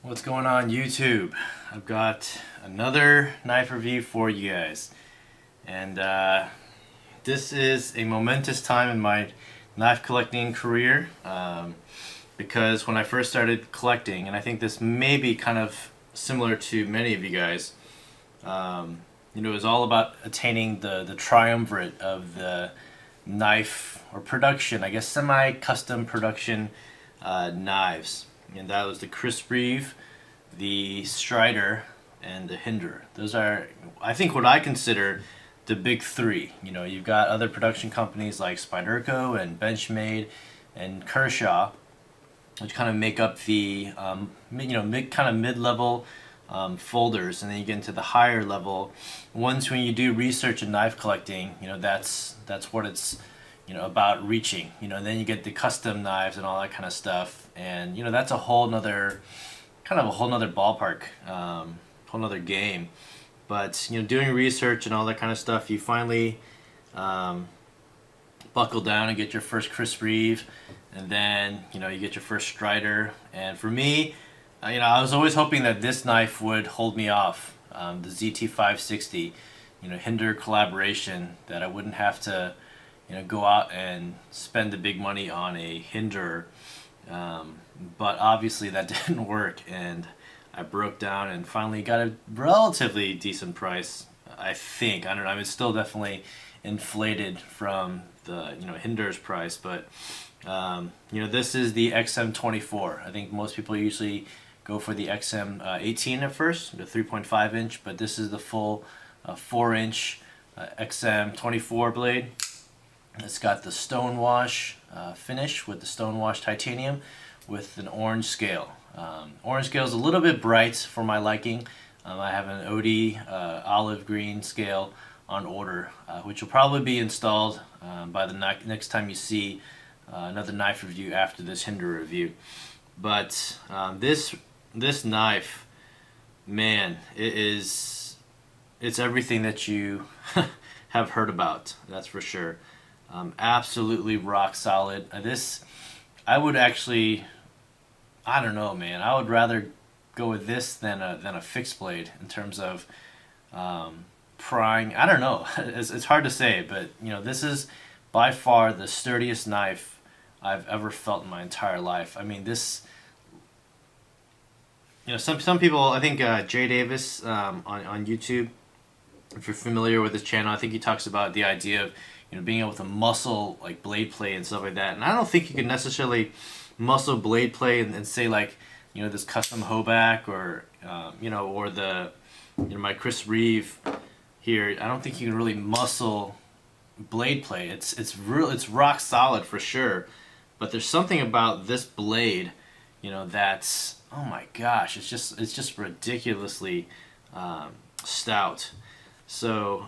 What's going on YouTube? I've got another knife review for you guys, and this is a momentous time in my knife collecting career because when I first started collecting, and I think this may be kind of similar to many of you guys, it was all about attaining the triumvirate of the knife or production, I guess semi-custom production knives. And that was the Crisp Reeve, the Strider, and the Hinderer. Those are, I think, what I consider the big three. You've got other production companies like Spyderco and Benchmade and Kershaw, which kind of make up the mid-level folders, and then you get into the higher level ones. When you do research in knife collecting, that's what it's about reaching. Then you get the custom knives and all that kind of stuff, and that's a whole nother ballpark, whole nother game. But doing research and all that kind of stuff, you finally buckle down and get your first Crisp Reeve, and then you get your first Strider. And for me, I was always hoping that this knife would hold me off, the ZT560, Hinderer collaboration, that I wouldn't have to go out and spend the big money on a Hinderer. But obviously that didn't work, and I broke down and finally got a relatively decent price, I think. I don't know, it's still definitely inflated from the Hinderer's price, but this is the XM-24. I think most people usually go for the XM-18 at first, the 3.5 inch, but this is the full 4-inch XM-24 blade. It's got the stonewash finish with the stonewash titanium with an orange scale. Orange scale is a little bit bright for my liking. I have an OD olive green scale on order, which will probably be installed by the next time you see another knife review after this Hinderer review. But this knife, man, it's everything that you have heard about, that's for sure. Absolutely rock solid. This, I would actually, I don't know, man. I would rather go with this than a fixed blade in terms of prying. I don't know. It's hard to say, but this is by far the sturdiest knife I've ever felt in my entire life. I mean, this. Some people, I think Jay Davis on YouTube, if you're familiar with his channel, I think he talks about the idea of being able to muscle like blade play and stuff like that. And I don't think you can necessarily muscle blade play and say like this custom Hoback or or the my Crisp Reeve here. I don't think you can really muscle blade play. It's rock solid for sure. But there's something about this blade, that's, oh my gosh, it's just ridiculously stout. So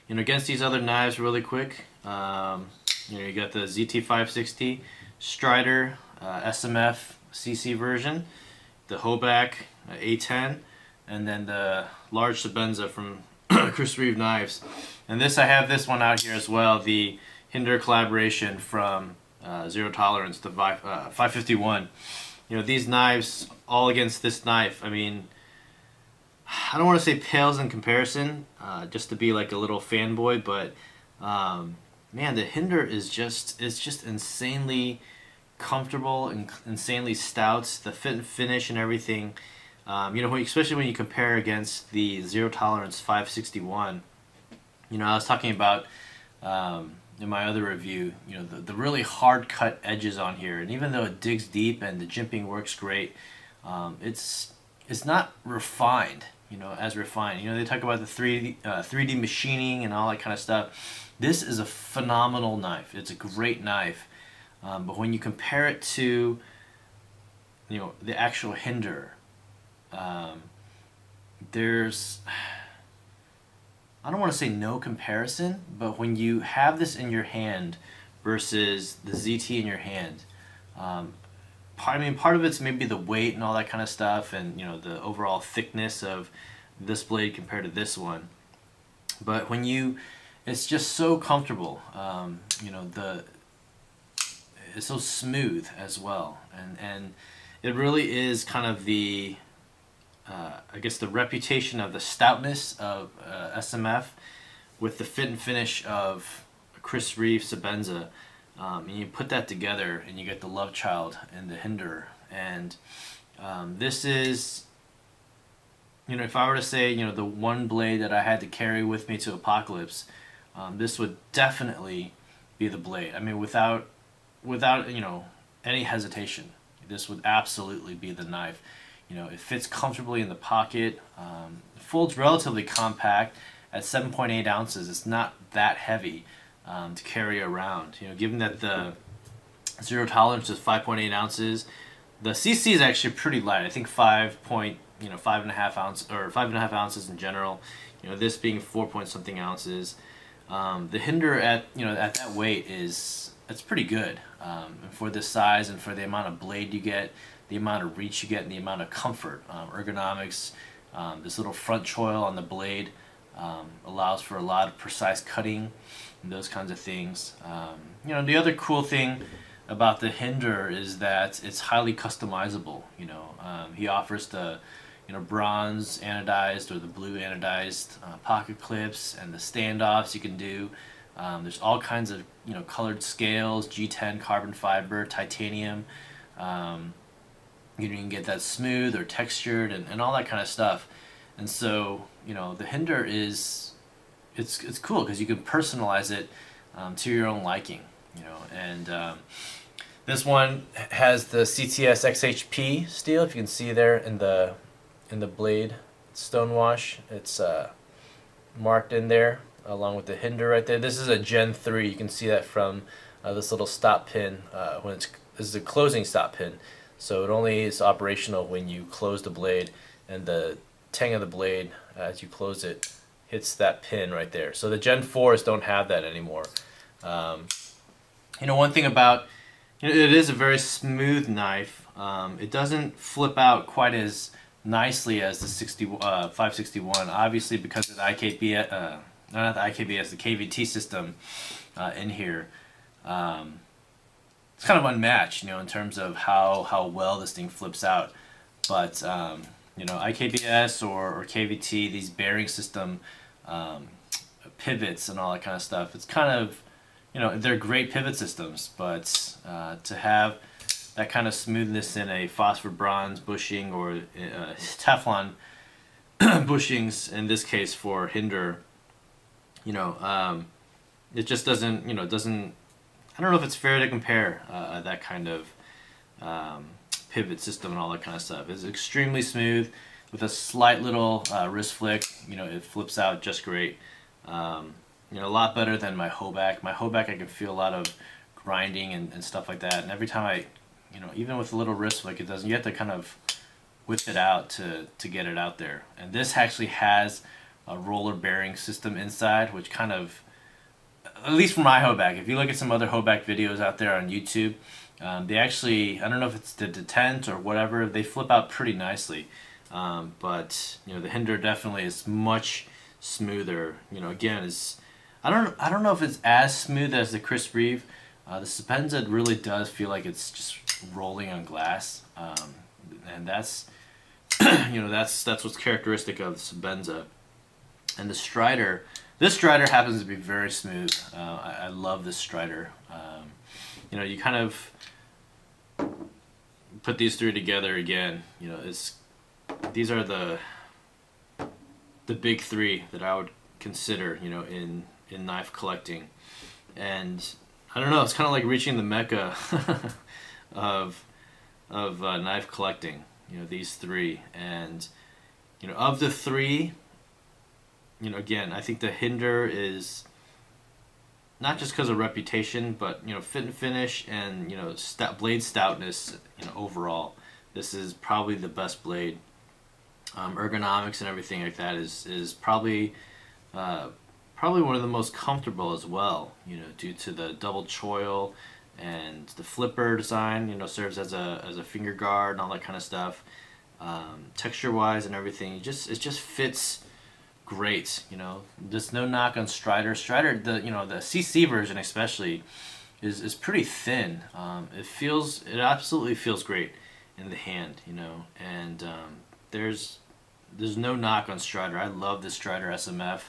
against these other knives, really quick, you got the ZT560 Strider SMF CC version, the Hoback A10, and then the large Sebenza from Crisp Reeve Knives. And I have this one out here as well, the Hinderer collaboration from Zero Tolerance, the 551. These knives, all against this knife, I mean, I don't want to say pales in comparison, just to be like a little fanboy, but man, the Hinderer is just insanely comfortable and insanely stout. The fit and finish and everything, especially when you compare against the Zero Tolerance 561. I was talking about in my other review, the really hard cut edges on here, and even though it digs deep and the jimping works great, it's not refined, as refined. They talk about the 3D machining and all that kind of stuff. This is a phenomenal knife. It's a great knife, but when you compare it to the actual Hinderer, there's, I don't want to say no comparison, but when you have this in your hand versus the ZT in your hand, part of it's maybe the weight and all that kind of stuff, and the overall thickness of this blade compared to this one. But it's just so comfortable. It's so smooth as well, and it really is kind of the I guess the reputation of the stoutness of SMF with the fit and finish of Chris Reeve Sebenza, and you put that together and you get the love child and the Hinderer. And this is, you know, if I were to say, you know, the one blade that I had to carry with me to Apocalypse, this would definitely be the blade. I mean, without you know, any hesitation, this would absolutely be the knife. You know, it fits comfortably in the pocket. It folds relatively compact at 7.8 ounces. It's not that heavy to carry around. You know, given that the zero tolerance is 5.8 ounces, the CC is actually pretty light. I think 5.5 ounce or 5.5 ounces in general. You know, this being 4 point something ounces. The Hinderer at at that weight it's pretty good for this size and for the amount of blade you get, the amount of reach you get, and the amount of comfort, ergonomics. This little front choil on the blade allows for a lot of precise cutting and those kinds of things. You know, the other cool thing about the Hinderer is that it's highly customizable. You know, he offers the bronze anodized or the blue anodized pocket clips and the standoffs you can do. There's all kinds of colored scales, G10 carbon fiber, titanium. You can get that smooth or textured and all that kind of stuff. And so the Hinderer it's cool because you can personalize it to your own liking. And this one has the CTS XHP steel. If you can see there in the blade stonewash, it's marked in there along with the Hinderer right there. This is a Gen 3. You can see that from this little stop pin. This is a closing stop pin, so it only is operational when you close the blade, and the tang of the blade as you close it hits that pin right there. So the Gen 4s don't have that anymore. One thing about it is a very smooth knife. It doesn't flip out quite as nicely as the 561, obviously because of the IKBS, not the IKBS, the KVT system in here. It's kind of unmatched, in terms of how well this thing flips out. But IKBS or KVT, these bearing system pivots and all that kind of stuff, it's kind of, they're great pivot systems, but to have that kind of smoothness in a phosphor bronze bushing or Teflon bushings, in this case for Hinderer, it just doesn't, I don't know if it's fair to compare that kind of pivot system and all that kind of stuff. It's extremely smooth with a slight little wrist flick. It flips out just great. A lot better than my Hoback. My Hoback, I can feel a lot of grinding and stuff like that. And every time I, even with a little wrist flick, it doesn't. You have to kind of whip it out to get it out there. And this actually has a roller bearing system inside, which kind of, at least for my Hoback, if you look at some other Hoback videos out there on YouTube, they actually, I don't know if it's the detent or whatever, they flip out pretty nicely. But the Hinderer definitely is much smoother. Again, is I don't know if it's as smooth as the Chris Reeve. The Sebenza really does feel like it's just rolling on glass, and that's that's what's characteristic of the Sebenza. And the Strider, this Strider happens to be very smooth. I love this Strider. You kind of put these three together again. These are the big three that I would consider, in knife collecting. And I don't know, it's kind of like reaching the mecca of knife collecting. These three, and of the three, again, I think the Hinderer is not just because of reputation, but fit and finish and blade stoutness. Overall, this is probably the best blade. Ergonomics and everything like that is probably one of the most comfortable as well. Due to the double choil and the flipper design. Serves as a finger guard and all that kind of stuff. Texture wise and everything, it just fits great. There's no knock on Strider. Strider, the CC version especially, is pretty thin. It absolutely feels great. in the hand, you know. And there's no knock on Strider. I love this Strider SMF,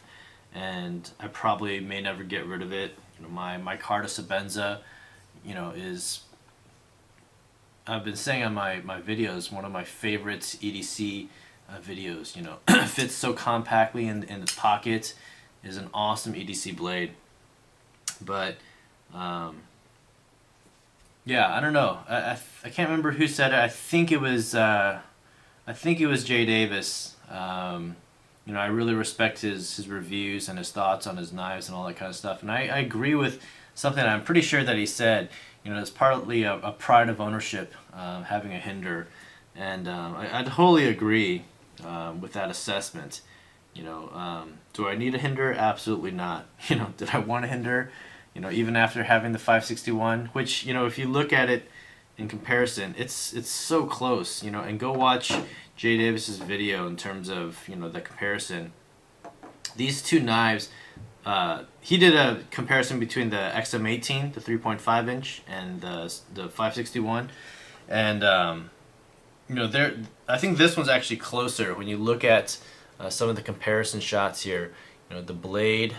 and I probably may never get rid of it. You know, my Carta Sabenza, you know, is, I've been saying on my videos, one of my favorite EDC videos. You know, fits so compactly in the pocket, is an awesome EDC blade. But yeah, I don't know. I can't remember who said it. I think it was Jay Davis. You know, I really respect his reviews and his thoughts on his knives and all that kind of stuff. And I agree with something I'm pretty sure that he said. You know, it's partly a pride of ownership, having a Hinderer. And I totally agree with that assessment. You know, do I need a Hinderer? Absolutely not. You know, did I want a Hinderer? You know, even after having the 561, which, you know, if you look at it in comparison, it's so close. You know, and go watch Jay Davis's video in terms of, you know, the comparison. These two knives, he did a comparison between the XM-18, the 3.5 inch, and the 561, and you know, I think this one's actually closer when you look at some of the comparison shots here. You know, the blade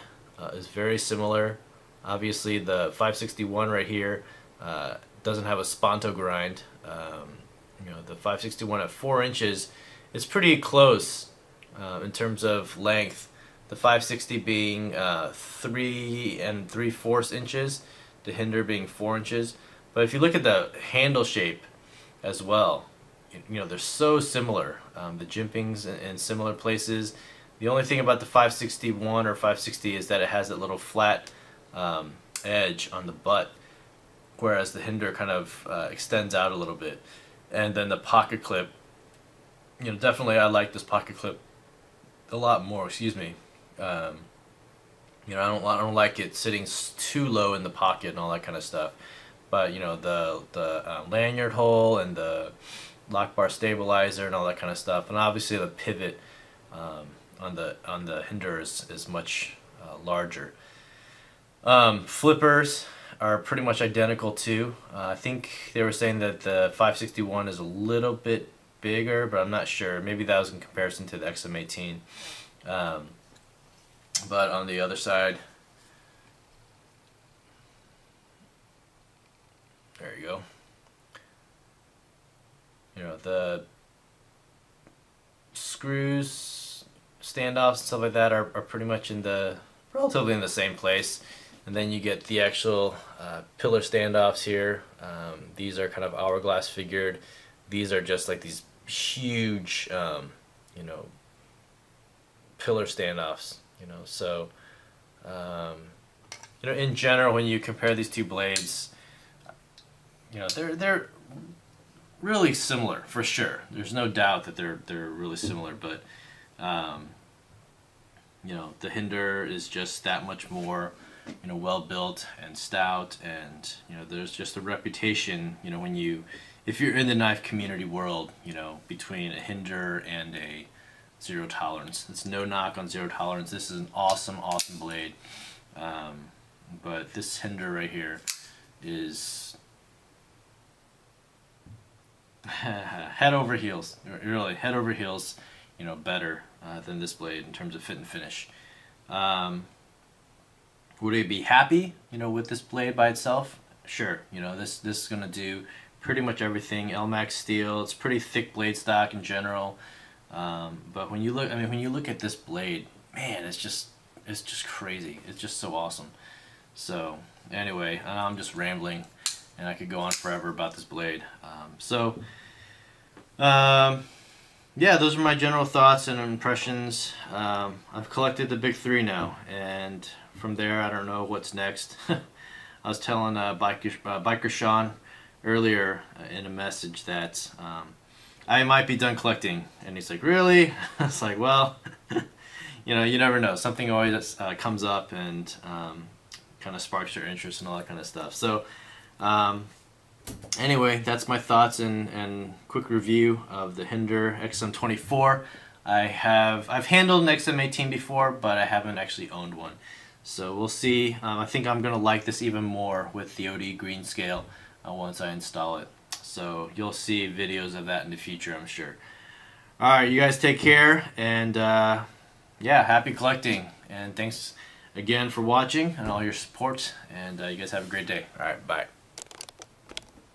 is very similar. Obviously, the 561 right here doesn't have a sponto grind. You know, the 561 at 4 inches is pretty close in terms of length. The 560 being 3 3/4 inches, the Hinderer being 4 inches. But if you look at the handle shape as well, you know, they're so similar. The jimpings in similar places. The only thing about the 561 or 560 is that it has that little flat edge on the butt, whereas the Hinderer kind of extends out a little bit. And then the pocket clip, you know, definitely I like this pocket clip a lot more. Excuse me. You know, I don't like it sitting too low in the pocket and all that kind of stuff. But you know, the lanyard hole and the lock bar stabilizer and all that kind of stuff, and obviously the pivot on the Hinderer is much larger. Flippers are pretty much identical too. I think they were saying that the 561 is a little bit bigger, but I'm not sure. Maybe that was in comparison to the XM-18. But on the other side, there you go. You know, the screws, standoffs, and stuff like that are pretty much relatively in the same place. And then you get the actual pillar standoffs here. These are kind of hourglass figured. These are just like these huge, you know, pillar standoffs. You know, so you know, in general, when you compare these two blades, you know, they're really similar for sure. There's no doubt that they're really similar, but you know, the Hinderer is just that much more, you know, well built and stout, and you know, there's just a reputation, you know, if you're in the knife community world, you know, between a Hinderer and a Zero Tolerance. It's no knock on Zero Tolerance. This is an awesome blade, but this Hinderer right here is head over heels, really head over heels, you know, better than this blade in terms of fit and finish. Would I be happy, you know, with this blade by itself? Sure. You know, this is gonna do pretty much everything. LMAX steel. It's pretty thick blade stock in general. But when you look, I mean, when you look at this blade, man, it's just crazy. It's just so awesome. So anyway, I'm just rambling, and I could go on forever about this blade. Yeah, those are my general thoughts and impressions. I've collected the big three now, and from there, I don't know what's next. I was telling Biker Sean earlier in a message that I might be done collecting, and he's like, really? I was like, well, you know, you never know. Something always comes up and kind of sparks your interest and all that kind of stuff. So anyway, that's my thoughts and quick review of the Hinderer XM-24. I've handled an XM-18 before, but I haven't actually owned one. So we'll see. I think I'm gonna like this even more with the OD green scale once I install it. So you'll see videos of that in the future, I'm sure. Alright, you guys take care, and yeah, happy collecting, and thanks again for watching and all your support, and you guys have a great day. Alright, bye.